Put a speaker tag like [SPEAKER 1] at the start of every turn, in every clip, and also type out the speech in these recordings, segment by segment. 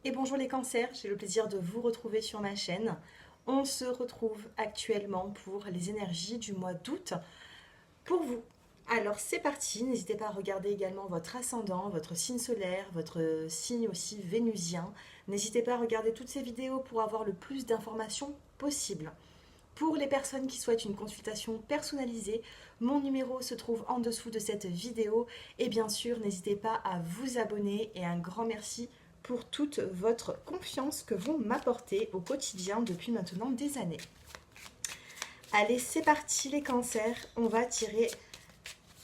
[SPEAKER 1] Et bonjour les cancers, j'ai le plaisir de vous retrouver sur ma chaîne. On se retrouve actuellement pour les énergies du mois d'août pour vous. Alors c'est parti, n'hésitez pas à regarder également votre ascendant, votre signe solaire, votre signe aussi vénusien. N'hésitez pas à regarder toutes ces vidéos pour avoir le plus d'informations possible. Pour les personnes qui souhaitent une consultation personnalisée, mon numéro se trouve en dessous de cette vidéo et bien sûr n'hésitez pas à vous abonner et un grand merci pour toute votre confiance que vous m'apportez au quotidien depuis maintenant des années. Allez, c'est parti les cancers, on va tirer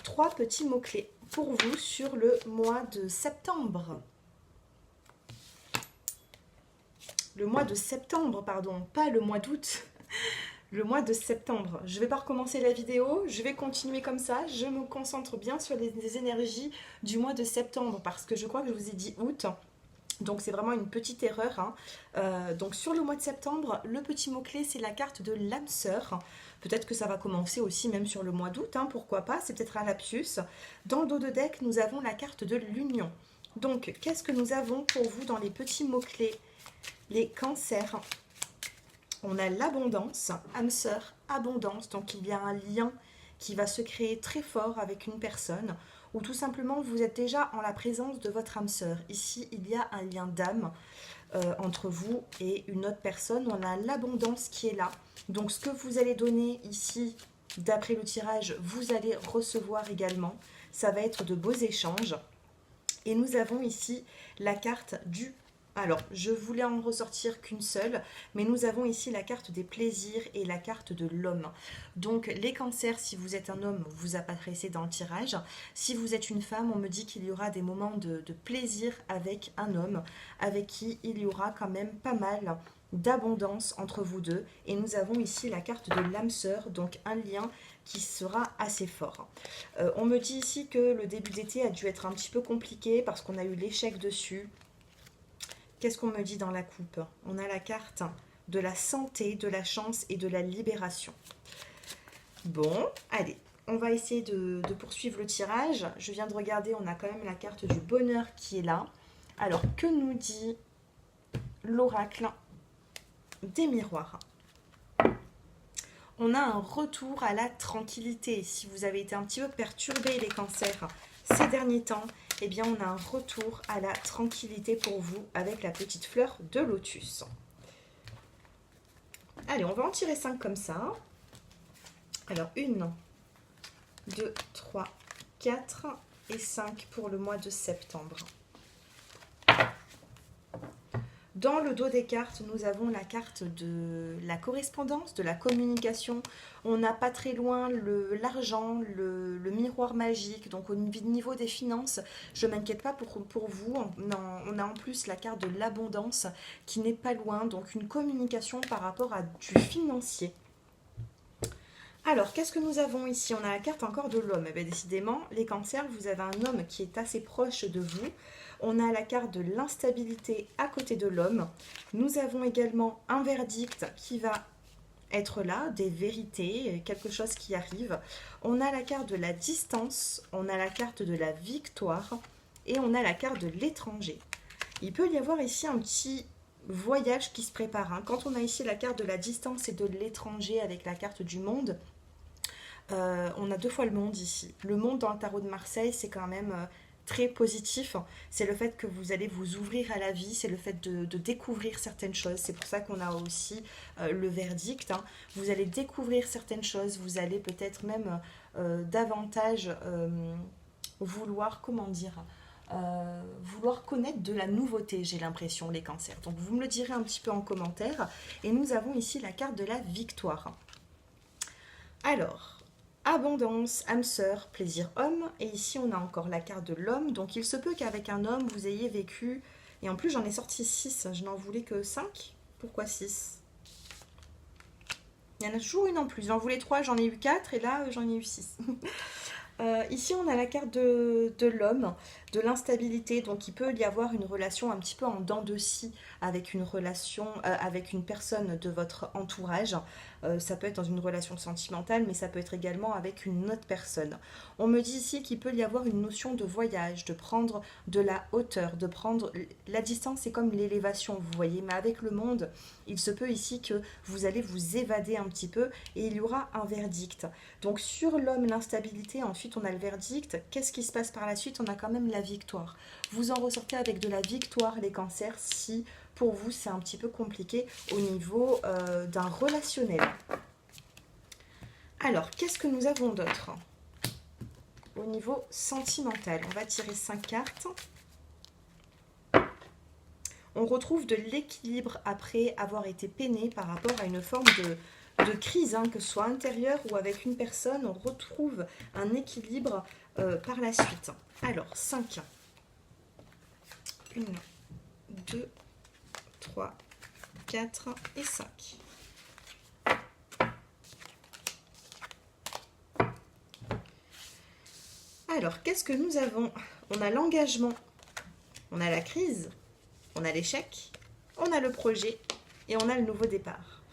[SPEAKER 1] 3 petits mots-clés pour vous sur le mois de septembre. Le mois de septembre, pardon, pas le mois d'août. Le mois de septembre. Je ne vais pas recommencer la vidéo, je vais continuer comme ça. Je me concentre bien sur les énergies du mois de septembre parce que je crois que je vous ai dit août. Donc c'est vraiment une petite erreur. Donc sur le mois de septembre, le petit mot-clé c'est la carte de l'âme sœur. Peut-être que ça va commencer aussi même sur le mois d'août, pourquoi pas, c'est peut-être un lapsus. Dans le dos de deck, nous avons la carte de l'union. Donc qu'est-ce que nous avons pour vous dans les petits mots-clés? Les cancers. On a l'abondance, âme sœur, abondance, donc il y a un lien qui va se créer très fort avec une personne, ou tout simplement vous êtes déjà en la présence de votre âme sœur. Ici, il y a un lien d'âme entre vous et une autre personne. On a l'abondance qui est là. Donc ce que vous allez donner ici, d'après le tirage, vous allez recevoir également. Ça va être de beaux échanges. Et nous avons ici la carte du... Alors, je voulais en ressortir qu'une seule, mais nous avons ici la carte des plaisirs et la carte de l'homme. Donc, les cancers, si vous êtes un homme, vous apparaissez dans le tirage. Si vous êtes une femme, on me dit qu'il y aura des moments de plaisir avec un homme, avec qui il y aura quand même pas mal d'abondance entre vous deux. Et nous avons ici la carte de l'âme sœur, donc un lien qui sera assez fort. On me dit ici que le début d'été a dû être un petit peu compliqué parce qu'on a eu l'échec dessus. Qu'est-ce qu'on me dit dans la coupe? On a la carte de la santé, de la chance et de la libération. Bon, allez, on va essayer de poursuivre le tirage. Je viens de regarder, on a quand même la carte du bonheur qui est là. Alors, que nous dit l'oracle des miroirs? On a un retour à la tranquillité. Si vous avez été un petit peu perturbés les cancers ces derniers temps, eh bien on a un retour à la tranquillité pour vous avec la petite fleur de lotus. Allez, on va en tirer 5 comme ça. Alors 1, 2, 3, 4 et 5 pour le mois de septembre. Dans le dos des cartes, nous avons la carte de la correspondance, de la communication. On n'a pas très loin l'argent, le miroir magique. Donc au niveau des finances, je ne m'inquiète pas pour vous. On a en plus la carte de l'abondance qui n'est pas loin. Donc une communication par rapport à du financier. Alors, qu'est-ce que nous avons ici? On a la carte encore de l'homme. Eh bien, décidément, les cancers, vous avez un homme qui est assez proche de vous. On a la carte de l'instabilité à côté de l'homme. Nous avons également un verdict qui va être là, des vérités, quelque chose qui arrive. On a la carte de la distance, on a la carte de la victoire et on a la carte de l'étranger. Il peut y avoir ici un petit voyage qui se prépare. Quand on a ici la carte de la distance et de l'étranger avec la carte du monde, on a 2 fois le monde ici. Le monde dans le tarot de Marseille, c'est quand même très positif. C'est le fait que vous allez vous ouvrir à la vie, c'est le fait de découvrir certaines choses. C'est pour ça qu'on a aussi le verdict. Vous allez découvrir certaines choses, vous allez peut-être même davantage vouloir, comment dire, vouloir connaître de la nouveauté, j'ai l'impression, les cancers. Donc vous me le direz un petit peu en commentaire. Et nous avons ici la carte de la victoire. Alors, abondance, âme sœur, plaisir homme. Et ici, on a encore la carte de l'homme. Donc, il se peut qu'avec un homme, vous ayez vécu... Et en plus, j'en ai sorti 6. Je n'en voulais que 5. Pourquoi 6? Il y en a toujours une en plus. J'en voulais 3, j'en ai eu 4. Et là, j'en ai eu 6. Ici, on a la carte de l'homme. de l'instabilité. Donc il peut y avoir une relation un petit peu en dents de scie avec une relation, avec une personne de votre entourage. Ça peut être dans une relation sentimentale, mais ça peut être également avec une autre personne. On me dit ici qu'il peut y avoir une notion de voyage, de prendre de la hauteur, de prendre... La distance, c'est comme l'élévation, vous voyez, mais avec le monde, il se peut ici que vous allez vous évader un petit peu et il y aura un verdict. Donc sur l'homme, l'instabilité, ensuite on a le verdict. Qu'est-ce qui se passe par la suite? On a quand même la victoire. Vous en ressortez avec de la victoire, les cancers, si pour vous c'est un petit peu compliqué au niveau d'un relationnel. Alors, qu'est-ce que nous avons d'autre? Au niveau sentimental, on va tirer 5 cartes. On retrouve de l'équilibre après avoir été peiné par rapport à une forme de crise, hein, que ce soit intérieure ou avec une personne. On retrouve un équilibre par la suite. Alors, 5. 1, 2, 3, 4 et 5. Alors, qu'est-ce que nous avons? On a l'engagement, on a la crise, on a l'échec, on a le projet et on a le nouveau départ.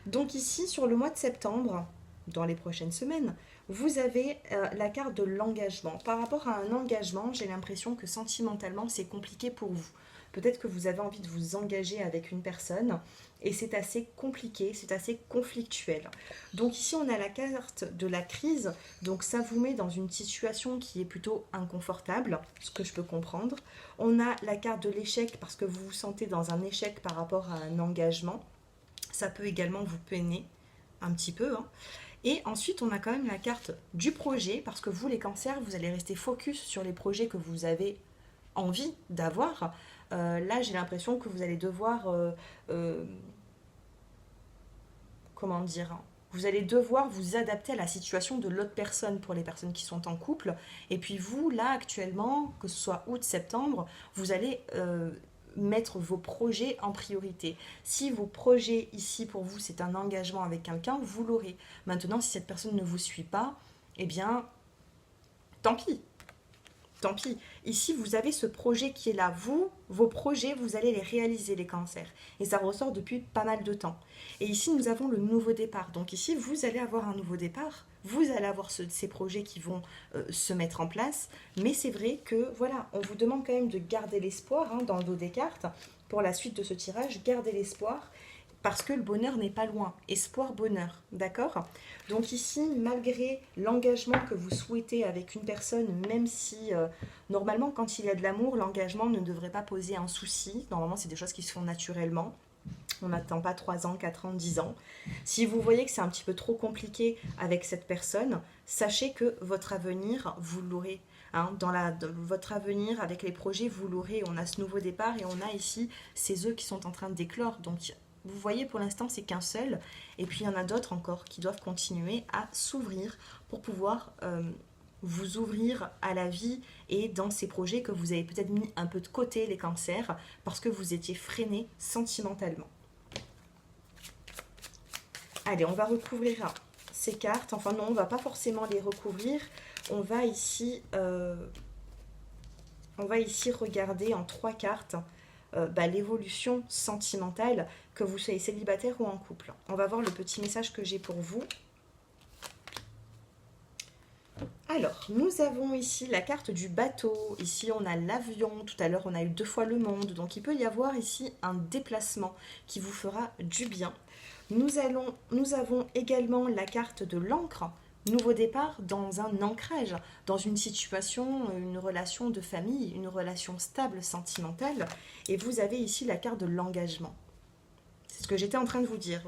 [SPEAKER 1] Donc ici, sur le mois de septembre, dans les prochaines semaines, vous avez la carte de l'engagement. Par rapport à un engagement, j'ai l'impression que sentimentalement, c'est compliqué pour vous. Peut-être que vous avez envie de vous engager avec une personne et c'est assez compliqué, c'est assez conflictuel. Donc ici, on a la carte de la crise. Donc ça vous met dans une situation qui est plutôt inconfortable, ce que je peux comprendre. On a la carte de l'échec parce que vous vous sentez dans un échec par rapport à un engagement. Ça peut également vous peiner un petit peu, hein. Et ensuite, on a quand même la carte du projet, parce que vous, les cancers, vous allez rester focus sur les projets que vous avez envie d'avoir. Là, j'ai l'impression que vous allez devoir... comment dire? Vous allez devoir vous adapter à la situation de l'autre personne pour les personnes qui sont en couple. Et puis vous, là, actuellement, que ce soit août, septembre, vous allez... mettre vos projets en priorité. Si vos projets ici pour vous c'est un engagement avec quelqu'un, vous l'aurez. Maintenant, si cette personne ne vous suit pas, eh bien, tant pis. Tant pis. Ici, vous avez ce projet qui est là. Vous, vos projets, vous allez les réaliser, les cancers. Et ça ressort depuis pas mal de temps. Et ici, nous avons le nouveau départ. Donc ici, vous allez avoir un nouveau départ. Vous allez avoir ces projets qui vont se mettre en place. Mais c'est vrai que, voilà, on vous demande quand même de garder l'espoir, hein, dans le dos des cartes. Pour la suite de ce tirage, gardez l'espoir. Parce que le bonheur n'est pas loin. Espoir, bonheur. D'accord? Donc ici, malgré l'engagement que vous souhaitez avec une personne, même si normalement quand il y a de l'amour, l'engagement ne devrait pas poser un souci. Normalement, c'est des choses qui se font naturellement. On n'attend pas 3 ans, 4 ans, 10 ans. Si vous voyez que c'est un petit peu trop compliqué avec cette personne, sachez que votre avenir, vous l'aurez. Hein, dans votre avenir, avec les projets, vous l'aurez. On a ce nouveau départ et on a ici ces œufs qui sont en train de d'éclore. Donc vous voyez, pour l'instant, c'est qu'un seul. Et puis, il y en a d'autres encore qui doivent continuer à s'ouvrir pour pouvoir vous ouvrir à la vie et dans ces projets que vous avez peut-être mis un peu de côté, les cancers, parce que vous étiez freiné sentimentalement. Allez, on va recouvrir ces cartes. Enfin, non, on ne va pas forcément les recouvrir. On va ici regarder en 3 cartes l'évolution sentimentale, que vous soyez célibataire ou en couple. On va voir le petit message que j'ai pour vous. Alors, nous avons ici la carte du bateau. Ici, on a l'avion. Tout à l'heure, on a eu 2 fois le monde. Donc, il peut y avoir ici un déplacement qui vous fera du bien. Nous avons également la carte de l'encre. Nouveau départ dans un ancrage, dans une situation, une relation de famille, une relation stable, sentimentale. Et vous avez ici la carte de l'engagement. C'est ce que j'étais en train de vous dire.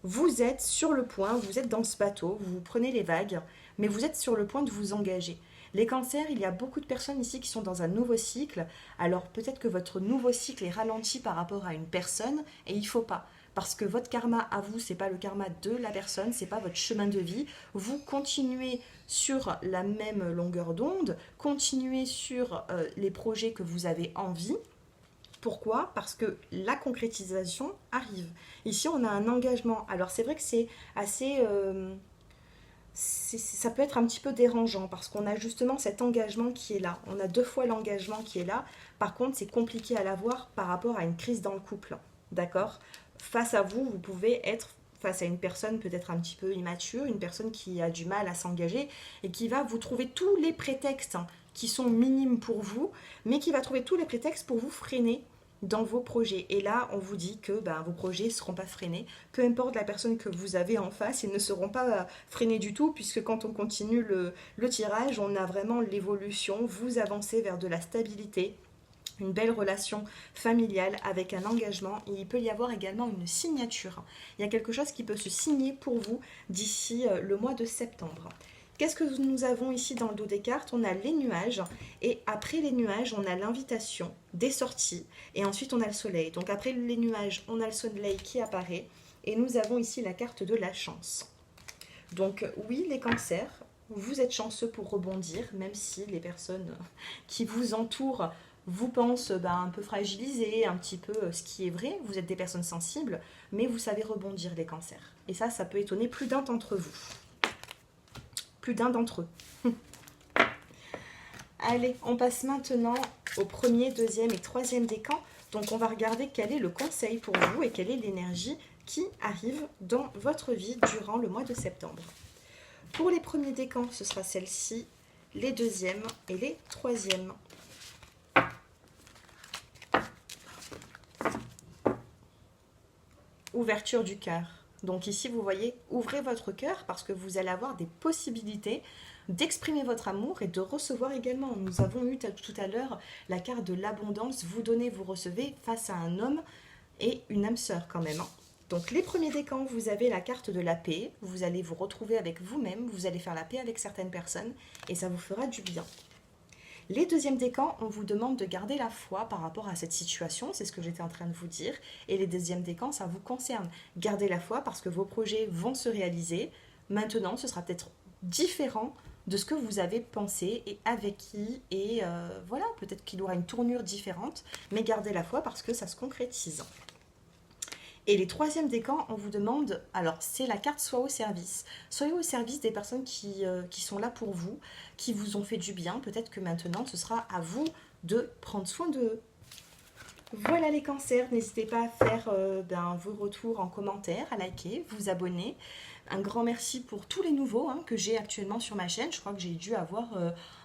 [SPEAKER 1] Vous êtes sur le point, vous êtes dans ce bateau, vous prenez les vagues, mais vous êtes sur le point de vous engager. Les cancers, il y a beaucoup de personnes ici qui sont dans un nouveau cycle. Alors peut-être que votre nouveau cycle est ralenti par rapport à une personne et il ne faut pas. Parce que votre karma à vous, c'est pas le karma de la personne, c'est pas votre chemin de vie. Vous continuez sur la même longueur d'onde, continuez sur les projets que vous avez envie. Pourquoi? Parce que la concrétisation arrive. Ici, on a un engagement. Alors c'est vrai que c'est assez... ça peut être un petit peu dérangeant parce qu'on a justement cet engagement qui est là. On a deux fois l'engagement qui est là. Par contre, c'est compliqué à l'avoir par rapport à une crise dans le couple. D'accord? Face à vous, vous pouvez être face à une personne peut-être un petit peu immature, une personne qui a du mal à s'engager et qui va vous trouver tous les prétextes qui sont minimes pour vous, mais qui va trouver tous les prétextes pour vous freiner dans vos projets. Et là, on vous dit que vos projets ne seront pas freinés. Peu importe la personne que vous avez en face, ils ne seront pas freinés du tout, puisque quand on continue le tirage, on a vraiment l'évolution. Vous avancez vers de la stabilité, une belle relation familiale avec un engagement. Et il peut y avoir également une signature. Il y a quelque chose qui peut se signer pour vous d'ici le mois de septembre. Qu'est-ce que nous avons ici dans le dos des cartes? On a les nuages et après les nuages, on a l'invitation des sorties et ensuite on a le soleil. Donc après les nuages, on a le soleil qui apparaît et nous avons ici la carte de la chance. Donc oui, les cancers, vous êtes chanceux pour rebondir, même si les personnes qui vous entourent vous pensent un peu fragilisées, un petit peu ce qui est vrai. Vous êtes des personnes sensibles, mais vous savez rebondir les cancers. Et ça peut étonner plus d'un d'entre vous. Plus d'un d'entre eux. Allez, on passe maintenant au premier, deuxième et troisième décan. Donc on va regarder quel est le conseil pour vous et quelle est l'énergie qui arrive dans votre vie durant le mois de septembre. Pour les premiers décans, ce sera celle-ci, les deuxièmes et les troisièmes. Ouverture du cœur. Donc ici, vous voyez, ouvrez votre cœur parce que vous allez avoir des possibilités d'exprimer votre amour et de recevoir également. Nous avons eu tout à l'heure la carte de l'abondance, vous donnez, vous recevez face à un homme et une âme sœur quand même. Donc les premiers décans, vous avez la carte de la paix, vous allez vous retrouver avec vous-même, vous allez faire la paix avec certaines personnes et ça vous fera du bien. Les deuxièmes décans, on vous demande de garder la foi par rapport à cette situation, c'est ce que j'étais en train de vous dire. Et les deuxièmes décans, ça vous concerne. Gardez la foi parce que vos projets vont se réaliser. Maintenant, ce sera peut-être différent de ce que vous avez pensé et avec qui. Et voilà, peut-être qu'il aura une tournure différente, mais gardez la foi parce que ça se concrétise. Et les troisièmes décans, on vous demande, alors c'est la carte soit au service. Soyez au service des personnes qui sont là pour vous, qui vous ont fait du bien. Peut-être que maintenant, ce sera à vous de prendre soin d'eux. Voilà les cancers, n'hésitez pas à faire vos retours en commentaire, à liker, vous abonner. Un grand merci pour tous les nouveaux que j'ai actuellement sur ma chaîne. Je crois que j'ai dû avoir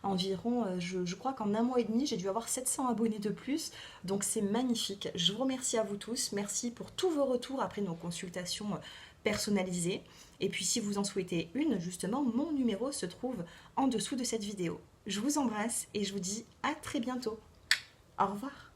[SPEAKER 1] environ, je crois qu'en un mois et demi, j'ai dû avoir 700 abonnés de plus. Donc c'est magnifique. Je vous remercie à vous tous. Merci pour tous vos retours après nos consultations personnalisées. Et puis si vous en souhaitez une, justement, mon numéro se trouve en dessous de cette vidéo. Je vous embrasse et je vous dis à très bientôt. Au revoir.